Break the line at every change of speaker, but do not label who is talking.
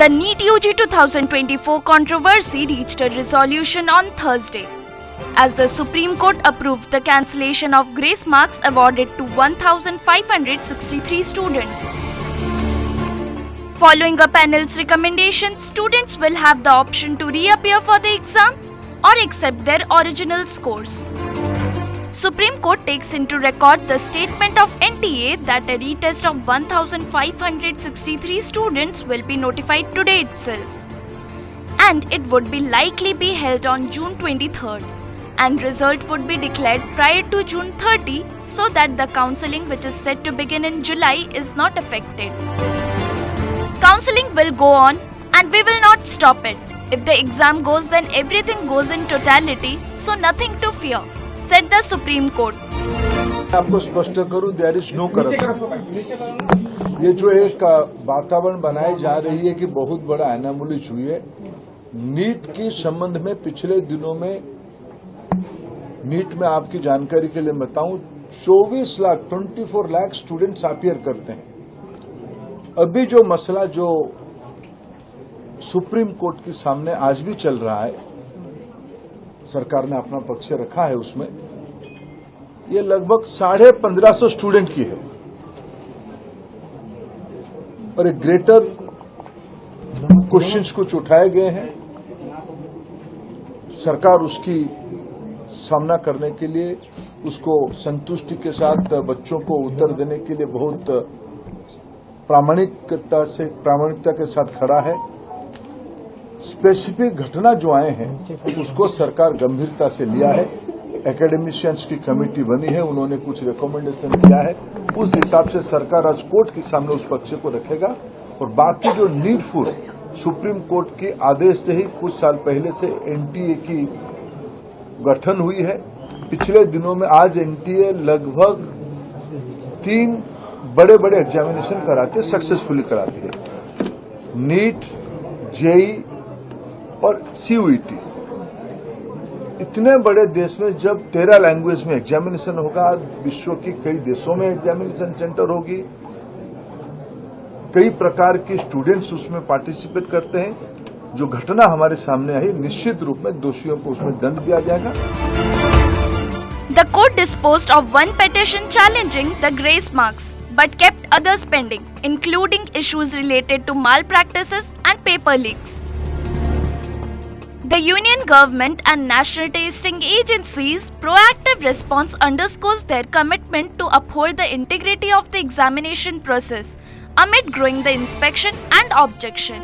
The NEET UG 2024 controversy reached a resolution on Thursday, as the Supreme Court approved the cancellation of grace marks awarded to 1,563 students. Following a panel's recommendation, students will have the option to reappear for the exam or accept their original scores. Supreme Court takes into record the statement of NTA that a retest of 1,563 students will be notified today itself, and it would be likely be held on June 23rd, and result would be declared prior to June 30 so that the counselling, which is set to begin in July, is not affected. Counselling will go on and we will not stop it. If the exam goes, then everything goes in totality, so nothing to fear, said the Supreme Court.
आपको स्पष्ट करूं, there is no corruption. ये जो एक वातावरण बनाई जा रही है कि बहुत बड़ा एनामोली हुई है, नीट के संबंध में पिछले दिनों में नीट में आपकी जानकारी के लिए बताऊं 24 लाख स्टूडेंट्स अपीयर करते हैं। अभी जो मसला जो सुप्रीम कोर्ट के सामने आज भी चल रहा है, सरकार ने अपना पक्ष रखा है, उसमें ये लगभग 1550 स्टूडेंट की है और एक ग्रेटर क्वेश्चंस कुछ उठाए गए हैं। सरकार उसकी सामना करने के लिए, उसको संतुष्टि के साथ बच्चों को उत्तर देने के लिए बहुत प्रामाणिकता के साथ खड़ा है। स्पेसिफिक घटना जो आए हैं उसको सरकार गंभीरता से लिया है। एकेडमिशियंस की कमेटी बनी है, उन्होंने कुछ रिकमेंडेशन किया है, उस हिसाब से सरकार आज कोर्ट के सामने उस पक्ष को रखेगा। और बाकी जो नीडफुल सुप्रीम कोर्ट के आदेश से ही कुछ साल पहले से एनटीए की गठन हुई है। पिछले दिनों में आज एनटीए लगभग 3 बड़े एग्जामिनेशन कराती है, सक्सेसफुली कराती है, नीट, जेई और सीयूईटी। इतने बड़े देश में जब 13 लैंग्वेज में एग्जामिनेशन होगा, विश्व की कई देशों में एग्जामिनेशन सेंटर होगी, कई प्रकार के स्टूडेंट्स उसमें पार्टिसिपेट करते हैं। जो घटना हमारे सामने आई, निश्चित रूप में दोषियों को उसमें दंड दिया जाएगा।
The court disposed of one petition challenging the grace marks, but kept others pending, including issues related to malpractices and paper leaks. The Union Government and National Testing Agency's proactive response underscores their commitment to uphold the integrity of the examination process amid growing the inspection and objection.